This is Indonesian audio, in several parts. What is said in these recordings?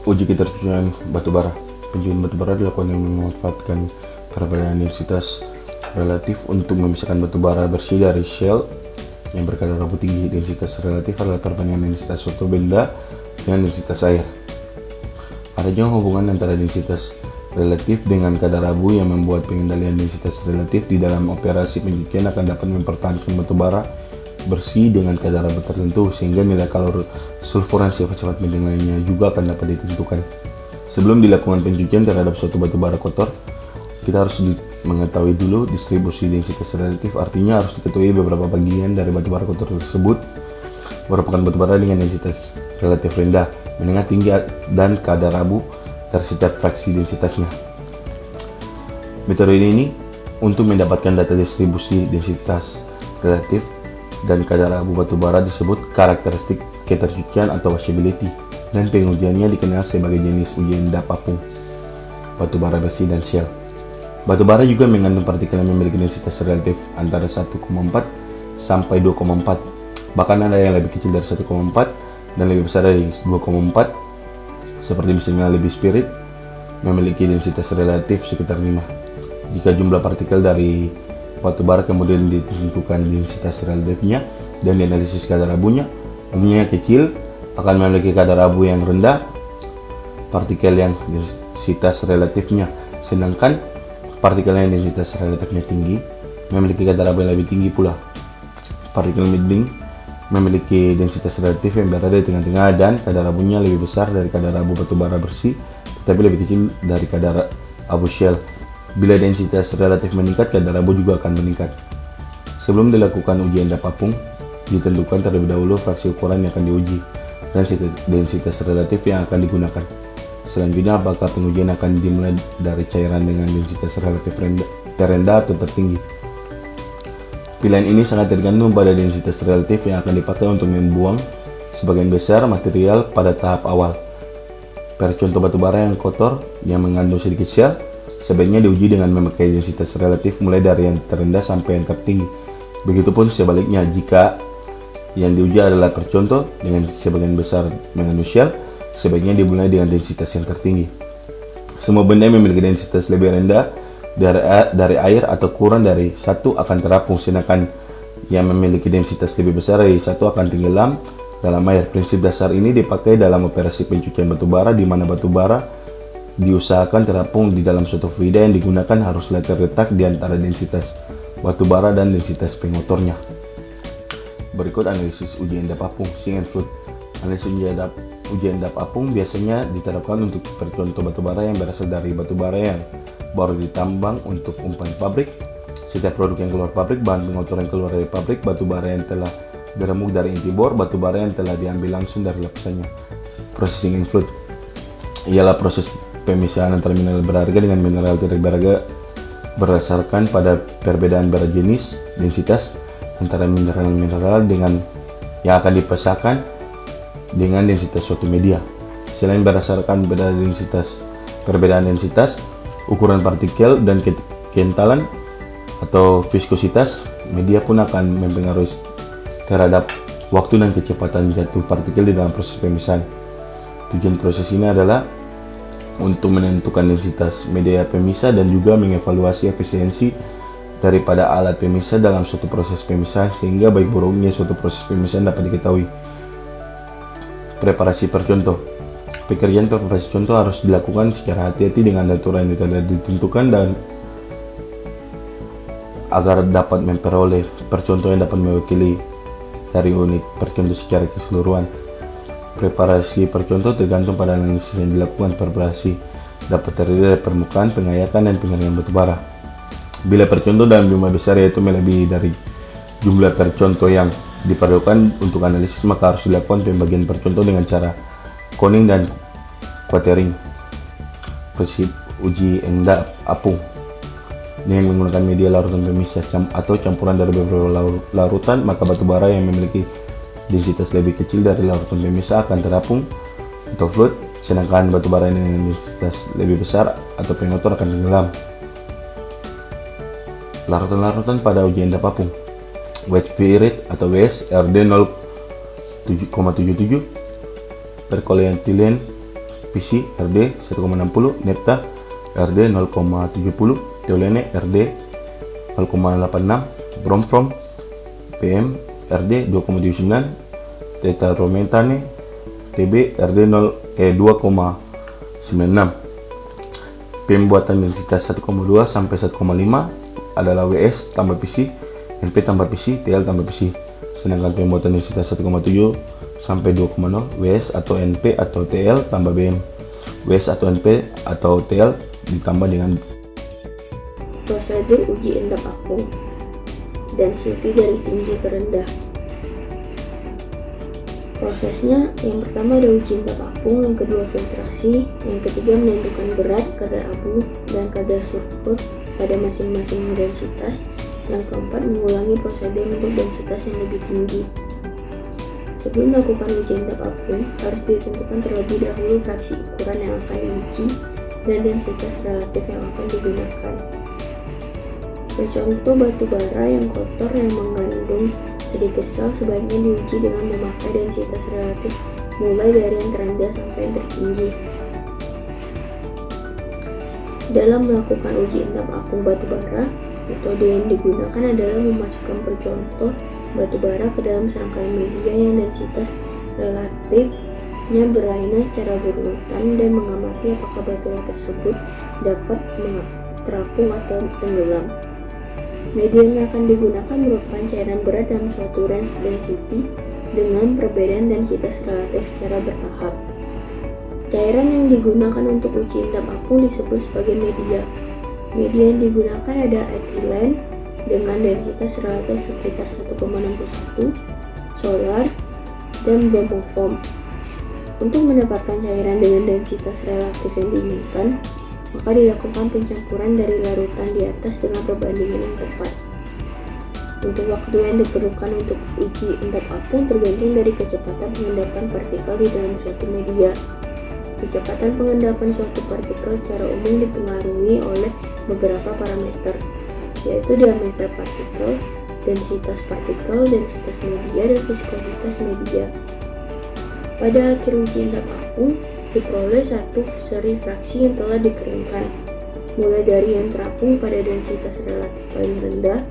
Uji keterjunian batubara. Penjualan batubara dilakukan dengan memanfaatkan perbedaan densitas relatif untuk memisahkan batubara bersih dari shell yang berkadar abu tinggi. Densitas relatif adalah perbandingan densitas suatu benda dengan densitas air. Ada juga hubungan antara densitas relatif dengan kadar abu yang membuat pengendalian densitas relatif di dalam operasi pencucian akan dapat mempertahankan batubara bersih dengan kadar abu tertentu, sehingga nilai kalor sulfuran sifat-sifat penting lainnya juga akan dapat ditentukan. Sebelum dilakukan pencucian terhadap suatu batubara kotor, kita harus mengetahui dulu distribusi densitas relatif. Artinya harus diketahui beberapa bagian dari batubara kotor tersebut merupakan batubara dengan densitas relatif rendah, menengah, tinggi, dan kadar abu dari setiap fraksi densitasnya. Metode ini untuk mendapatkan data distribusi densitas relatif dan kadar abu batubara disebut karakteristik ketercucian atau washability, dan pengujiannya dikenal sebagai jenis uji endap apung, batubara bersih, dan shell. Batubara juga mengandung partikel yang memiliki densitas relatif antara 1,4 sampai 2,4, bahkan ada yang lebih kecil dari 1,4 dan lebih besar dari 2,4, seperti misalnya lebih spirit memiliki densitas relatif sekitar 5. Jika jumlah partikel dari batubara kemudian ditentukan densitas relatifnya dan dianalisis kadar abunya, umumnya kecil akan memiliki kadar abu yang rendah partikel yang densitas relatifnya, sedangkan partikel yang densitas relatifnya tinggi memiliki kadar abu yang lebih tinggi pula. Partikel middling memiliki densitas relatif yang berada di tengah-tengah dan kadar abunya lebih besar dari kadar abu batubara bersih, tetapi lebih kecil dari kadar abu shell. Bila densitas relatif meningkat, kadar abu juga akan meningkat. Sebelum dilakukan uji endap apung, ditentukan terlebih dahulu fraksi ukuran yang akan diuji dan densitas relatif yang akan digunakan. Selanjutnya, apakah pengujian akan dimulai dari cairan dengan densitas relatif terendah atau tertinggi. Pilihan ini sangat tergantung pada densitas relatif yang akan dipakai untuk membuang sebagian besar material pada tahap awal. Per contoh batubara yang kotor yang mengandung sedikit shell sebaiknya diuji dengan memakai densitas relatif mulai dari yang terendah sampai yang tertinggi. Begitupun sebaliknya, jika yang diuji adalah percontoh dengan sebagian besar mengandung shell, sebaiknya dimulai dengan densitas yang tertinggi. Semua benda yang memiliki densitas lebih rendah dari air atau kurang dari 1 akan terapung, sedangkan yang memiliki densitas lebih besar dari 1 akan tenggelam dalam air. Prinsip dasar ini dipakai dalam operasi pencucian batubara, di mana batubara diusahakan terapung di dalam suatu fluida yang digunakan haruslah terletak di antara densitas batubara dan densitas pengotornya. Berikut analisis uji endap apung, Sing and Flood. Analisis uji endap apung biasanya diterapkan untuk percontoh batubara yang berasal dari batubara yang baru ditambang untuk umpan pabrik. Setiap produk yang keluar pabrik, bahan pengotor yang keluar dari pabrik, batubara yang telah diremuk dari inti bor, batubara yang telah diambil langsung dari lapisannya. Proses Sing and Flood ialah proses pemisahan antara mineral berharga dengan mineral tidak berharga berdasarkan pada perbedaan berat jenis densitas antara mineral-mineral dengan yang akan dipisahkan dengan densitas suatu media. Selain berdasarkan perbedaan densitas, ukuran partikel dan kentalan atau viskositas media pun akan mempengaruhi terhadap waktu dan kecepatan jatuh partikel di dalam proses pemisahan. Tujuan proses ini adalah untuk menentukan densitas media pemisah dan juga mengevaluasi efisiensi daripada alat pemisah dalam suatu proses pemisahan, sehingga baik buruknya suatu proses pemisahan dapat diketahui. Preparasi percontoh. Pekerjaan preparasi contoh harus dilakukan secara hati-hati dengan aturan yang telah ditentukan dan agar dapat memperoleh percontoh yang dapat mewakili dari unit percontoh secara keseluruhan. Preparasi percontoh tergantung pada analisis yang dilakukan. Preparasi dapat terdiri dari permukaan, pengayakan, dan pengeringan batubara. Bila percontoh dalam jumlah besar, yaitu melebihi dari jumlah percontoh yang diperlukan untuk analisis, maka harus dilakukan pembagian percontoh dengan cara coning dan quartering. Prinsip uji endap apung dengan menggunakan media larutan pemisah atau campuran dari beberapa larutan, maka batubara yang memiliki densitas lebih kecil dari larutan pemisah akan terapung atau float, sedangkan batubara dengan densitas lebih besar atau pengotor akan tenggelam. Larutan-larutan pada uji endap apung. Wet spirit atau WS RD 0,77, perkoletilen Visi RD 1,60, Nepta RD 0,70, Tolene RD 0,86, Bromfrom PM RD 2,79, Tetrahydrometane TB RD 2,96. Pembuatan densitas 1,2 sampai 1,5 adalah WS tambah PC, NP tambah PC, TL tambah PC. Sedangkan pembuatan densitas 1,7 sampai 2,0 WS atau NP atau TL tambah BM. WS atau NP atau TL ditambah dengan prosedur uji endap apung. Density dari tinggi ke rendah. Prosesnya, yang pertama ada uji endap apung, yang kedua filtrasi, yang ketiga menentukan berat, kadar abu, dan kadar sulfur pada masing-masing densitas, yang keempat mengulangi prosedur untuk densitas yang lebih tinggi. Sebelum melakukan uji endap apung, harus ditentukan terlebih dahulu fraksi ukuran yang akan diuji dan densitas relatif yang akan digunakan. Contoh batu bara yang kotor yang mengandung sedikit sel sebaiknya diuji dengan memakai densitas relatif mulai dari yang terendah sampai yang tertinggi. Dalam melakukan uji endap apung batu bara, metode yang digunakan adalah memasukkan percontoh batu bara ke dalam serangkaian media yang densitas relatifnya beraina secara berurutan dan mengamati apakah batu tersebut dapat terapung atau tenggelam. Media yang akan digunakan merupakan cairan berat dalam suatu range density dengan perbedaan densitas relatif secara bertahap. Cairan yang digunakan untuk uji endap apung disebut sebagai media. Media yang digunakan ada etilen dengan densitas relatif sekitar 1,61, solar, dan bromoform. Untuk mendapatkan cairan dengan densitas relatif yang diinginkan, maka dilakukan pencampuran dari larutan di atas dengan perbandingan yang tepat. Untuk waktu yang diperlukan untuk uji endap apung tergantung dari kecepatan pengendapan partikel di dalam suatu media. Kecepatan pengendapan suatu partikel secara umum dipengaruhi oleh beberapa parameter, yaitu diameter partikel, densitas media, dan viskositas media. Pada akhir uji endap apung, diperoleh satu seri fraksi yang telah dikeringkan, mulai dari yang terapung pada densitas relatif paling rendah,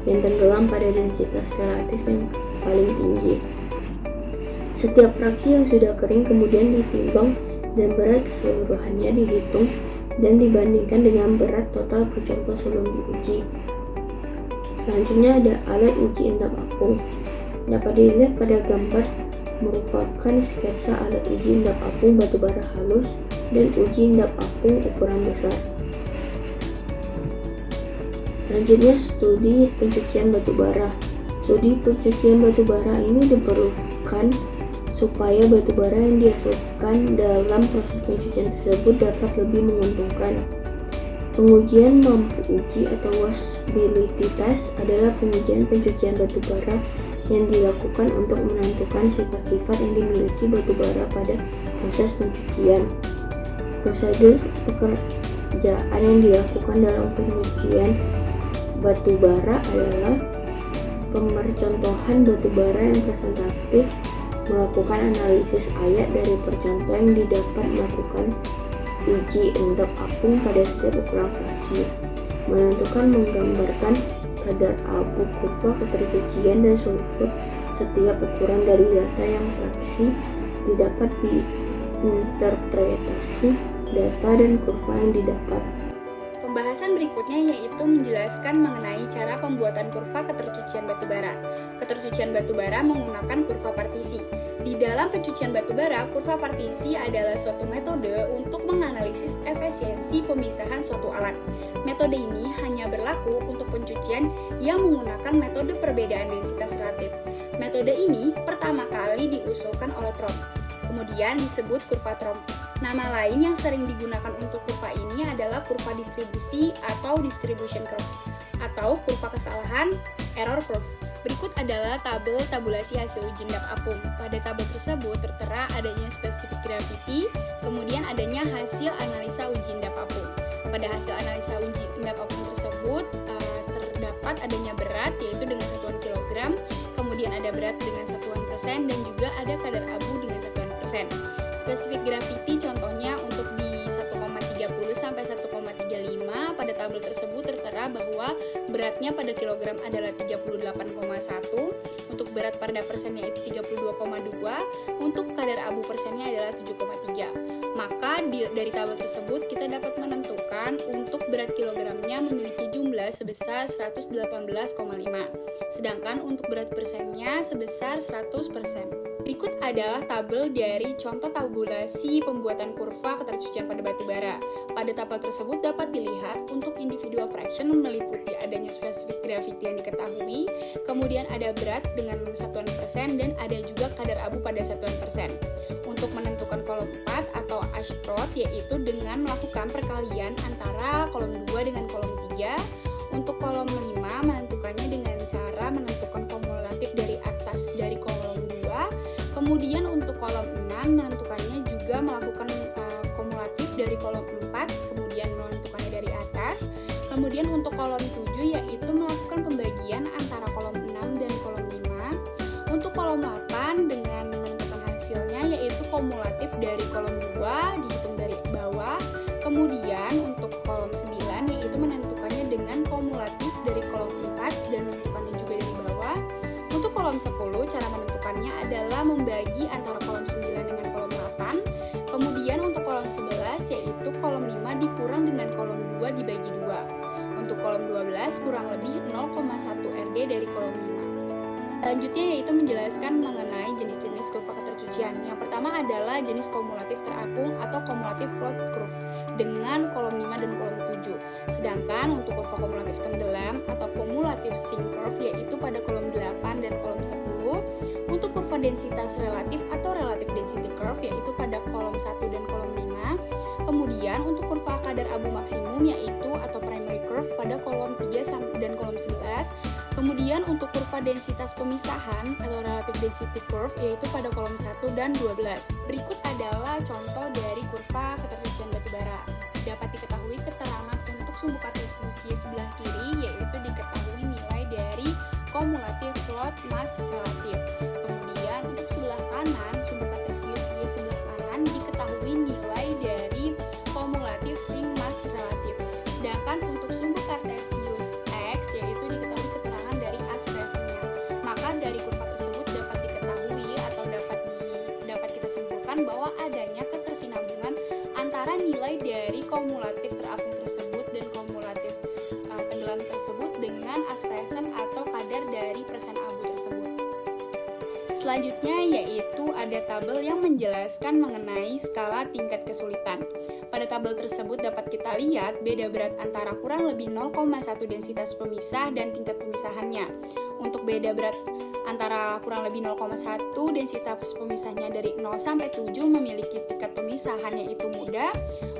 yang tenggelam pada densitas relatif yang paling tinggi. Setiap fraksi yang sudah kering kemudian ditimbang dan berat keseluruhannya dihitung dan dibandingkan dengan berat total percontoh sebelum diuji. Selanjutnya ada alat uji endap apung. Dapat dilihat pada gambar merupakan sketsa alat uji endap apung batu bara halus dan uji endap apung ukuran besar. Selanjutnya studi pencucian batu bara. Studi pencucian batu bara ini diperlukan supaya batu bara yang dihasilkan dalam proses pencucian tersebut dapat lebih menguntungkan. Pengujian mampu uji atau washability test adalah pengujian pencucian batu bara yang dilakukan untuk menentukan sifat-sifat yang dimiliki batu bara pada proses pencucian. Prosedur pekerjaan yang dilakukan dalam pencucian batu bara adalah pemercontohan batu bara yang presentatif, melakukan analisis ayat dari percontoh yang didapat, melakukan uji endap apung pada setiap ukuran fraksi, menggambarkan kadar abu, kurva ketercucian, dan sulfur setiap ukuran dari data yang fraksi didapat, diinterpretasi data dan kurva yang didapat. Pembahasan berikutnya yaitu menjelaskan mengenai cara pembuatan kurva ketercucian batu bara. Ketercucian batu bara menggunakan kurva partisi. Di dalam pencucian batu bara, kurva partisi adalah suatu metode untuk menganalisis efisiensi pemisahan suatu alat. Metode ini hanya berlaku untuk pencucian yang menggunakan metode perbedaan densitas relatif. Metode ini pertama kali diusulkan oleh Throm, kemudian disebut kurva Throm. Nama lain yang sering digunakan untuk kurva ini adalah kurva distribusi atau distribution curve, atau kurva kesalahan error curve. Berikut adalah tabel tabulasi hasil uji endap apung. Pada tabel tersebut tertera adanya specific gravity, kemudian adanya hasil analisa uji endap apung. Pada hasil analisa uji endap apung tersebut terdapat adanya berat, yaitu dengan satuan kilogram, kemudian ada berat dengan satuan persen, dan juga ada kadar abu dengan satuan persen. Spesifik graviti contohnya untuk di 1,30 sampai 1,35. Pada tabel tersebut tertera bahwa beratnya pada kilogram adalah 38,1, untuk berat pada persennya itu 32,2, untuk kadar abu persennya adalah 7,3. Maka dari tabel tersebut kita dapat menentukan untuk berat kilogramnya memiliki jumlah sebesar 118,5, sedangkan untuk berat persennya sebesar 100%. Berikut adalah tabel dari contoh tabulasi pembuatan kurva ketercucian pada batu bara. Pada tabel tersebut dapat dilihat untuk individual fraction meliputi adanya spesifik gravity yang diketahui, kemudian ada berat dengan satuan persen, dan ada juga kadar abu pada satuan persen. Untuk menentukan kolom 4 atau Ashford yaitu dengan melakukan perkalian antara kolom 2 dengan kolom 3. Untuk kolom 5 menentukannya dengan cara menentukan kumulatif dari atas dari kolom 2. Kemudian untuk kolom 6 menentukannya juga melakukan kumulatif dari kolom 4, kemudian menentukannya dari atas. Kemudian untuk kolom 7 yaitu melakukan pembagian antara kolom 6 dan kolom 5. Untuk kolom 8 dengan menentukan hasilnya yaitu kumulatif dari kolom 2 dihitung dari bawah. Kemudian untuk kolom 9 yaitu menentukannya dengan kumulatif dari kolom 4 dan menentukannya juga dari bawah. Untuk kolom 10 cara menentukannya adalah membagi antara kolom 9 dengan kolom 8. Kemudian untuk kolom 11 yaitu kolom 5 dikurang dengan kolom 2 dibagi 2. Untuk kolom 12 kurang lebih 0,1 RD dari kolom 5. Selanjutnya yaitu menjelaskan mengenai jenis-jenis kurva ketercucian. Yang pertama adalah jenis kumulatif terapung atau kumulatif float curve dengan kolom 5 dan kolom 7. Sedangkan untuk kurva kumulatif tenggelam atau kumulatif sink curve yaitu pada kolom 8 dan kolom 10. Untuk kurva densitas relatif atau relative density curve yaitu pada kolom 1 dan kolom 5. Kemudian untuk kurva kadar abu maksimum yaitu atau primary curve pada kolom 3 dan kolom 11. Kemudian untuk kurva densitas pemisahan atau relative density curve yaitu pada kolom 1 dan 12. Berikut adalah contoh dari kurva ketercucian batu bara. Dapat diketahui keterangan untuk sumbu kartesius di sebelah kiri yaitu diketahui nilai dari kumulatif float mass relatif. Kemudian untuk sebelah kanan sumbu kartesius di sebelah kanan diketahui nilai dari kumulatif sink mass relatif. Sedangkan untuk sumbu kartesius X yaitu diketahui keterangan dari aspresinya. Maka dari kurva tersebut dapat diketahui atau dapat kita simpulkan bahwa adanya ketersinambungan antara nilai dari kumulatif terapung tersebut dan kumulatif tenggelam tersebut dengan aspresen atau kadar dari persen abu tersebut. Selanjutnya yaitu ada tabel yang menjelaskan mengenai skala tingkat kesulitan. Pada tabel tersebut dapat kita lihat beda berat antara kurang lebih 0,1 densitas pemisah dan tingkat pemisahannya. Untuk beda berat antara kurang lebih 0,1 densitas pemisahnya dari 0 sampai 7 memiliki tingkat pemisahannya itu mudah.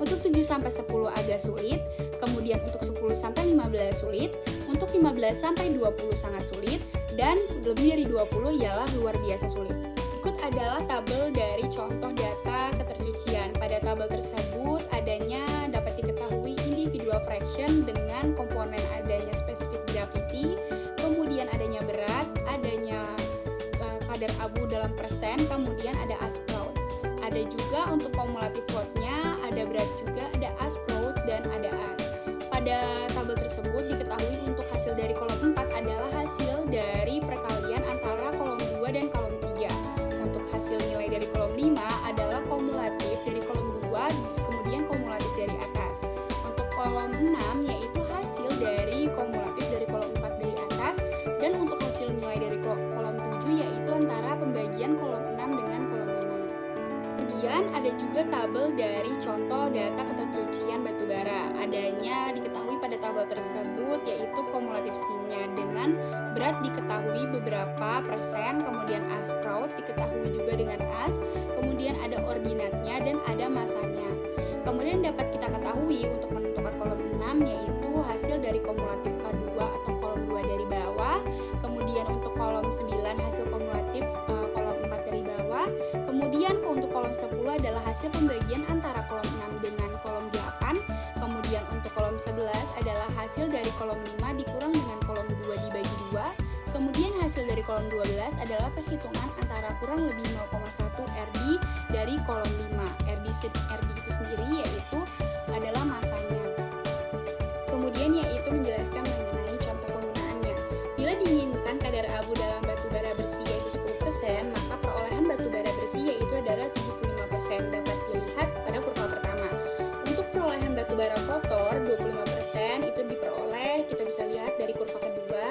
Untuk 7 sampai 10 agak sulit. Kemudian untuk 10 sampai 15 sulit. Untuk 15 sampai 20 sangat sulit. Dan lebih dari 20 ialah luar biasa sulit. Berikut adalah tabel dari contoh data ketercucian. Pada tabel tersebut adanya dapat diketahui individual fraction dengan komponen adanya spesifik gravity, kemudian adanya berat, adanya kadar abu dalam persen, kemudian ada Ashford. Ada juga untuk kumulatif floatnya, ada berat juga, ada Ashford dan ada as. Pada tabel tersebut diketahui untuk hasil dari kolom 4 adalah hasil dari perkalian antara kolom 2 dan kolom 3. Untuk hasil nilai dari kolom 5 adalah kumulatif dari kolom 2, kemudian kumulatif dari atas. Untuk kolom 6 yaitu hasil dari kumulatif dari kolom 4 dari atas, dan untuk hasil nilai dari kolom 7 yaitu antara pembagian kolom 6 dengan kolom 5. Kemudian ada juga tabel dari contoh data ketercucian batu bara. Adanya diketahui pada tabel tersebut yaitu kumulatifnya dengan berat diketahui beberapa persen, kemudian Ashford diketahui juga dengan as, kemudian ada ordinatnya dan ada masanya. Kemudian dapat kita ketahui untuk menentukan kolom 6 yaitu hasil dari kumulatif K2 atau kolom 2 dari bawah. Kemudian untuk kolom 9 hasil kumulatif kolom 4 dari bawah. Kemudian untuk kolom 10 adalah hasil pembagian antara kolom 6 dengan kolom 8. Kemudian untuk kolom 11 adalah hasil dari kolom 5 dikurang dengan kolom 2 dibagi 2. Kemudian hasil dari kolom 12 adalah perhitungan antara kurang lebih 0,1 RD dari kolom 5. RD itu sendiri yaitu adalah masanya. Kemudian yaitu menjelaskan mengenai contoh penggunaannya. Bila diinginkan kadar abu dalam batu bara bersih yaitu 10%, maka perolehan batu bara bersih yaitu adalah 75%. Dapat dilihat pada kurva pertama. Untuk perolehan batu bara kotor 25% itu diperoleh, kita bisa lihat dari kurva kedua.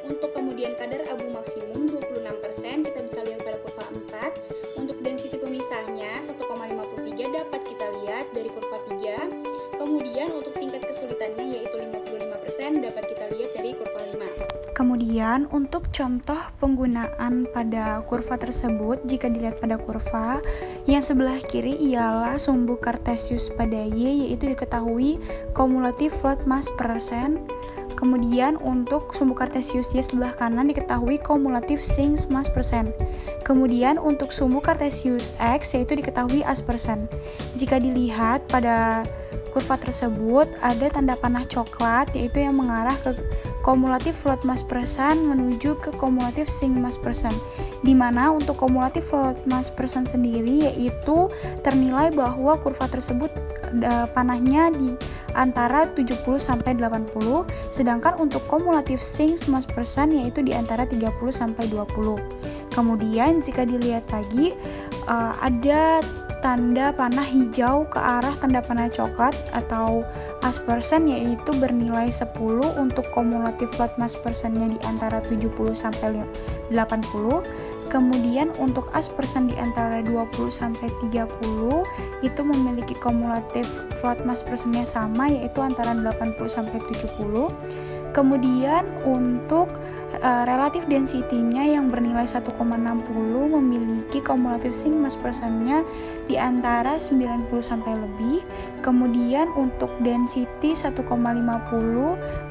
Untuk kemudian kadar abu maksimum 26%, kita bisa lihat pada kurva 4. Untuk density pemisahnya 1,53 dapat kita lihat dari kurva 3. Kemudian untuk tingkat kesulitannya yaitu 55% dapat kita lihat dari kurva 5. Kemudian untuk contoh penggunaan pada kurva tersebut, jika dilihat pada kurva yang sebelah kiri ialah sumbu Cartesius pada Y, yaitu diketahui kumulatif float mass persen. Kemudian untuk sumbu Cartesius Y sebelah kanan diketahui kumulatif sinks mass persen. Kemudian untuk sumbu Cartesius X yaitu diketahui as persen. Jika dilihat pada kurva tersebut ada tanda panah coklat yaitu yang mengarah ke kumulatif float mass persen menuju ke kumulatif sink mass persen, di mana untuk kumulatif float mass persen sendiri yaitu ternilai bahwa kurva tersebut panahnya di antara 70 sampai 80, sedangkan untuk kumulatif sink mass persen yaitu di antara 30 sampai 20. Kemudian jika dilihat lagi ada tanda panah hijau ke arah tanda panah coklat atau as persen yaitu bernilai 10 untuk kumulatif float mass persennya di antara 70 sampai 80. Kemudian untuk as persen di antara 20 sampai 30 itu memiliki kumulatif float mass persennya sama yaitu antara 80 sampai 70. Kemudian untuk relatif density-nya yang bernilai 1,60 memiliki kumulatif sink mass persennya di antara 90 sampai lebih. Kemudian untuk density 1,50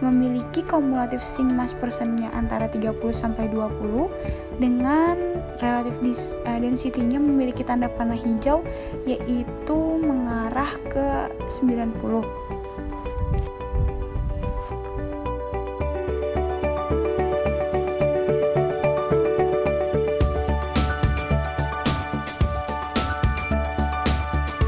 memiliki kumulatif sink mass persennya antara 30 sampai 20 dengan relatif density-nya memiliki tanda panah hijau yaitu mengarah ke 90.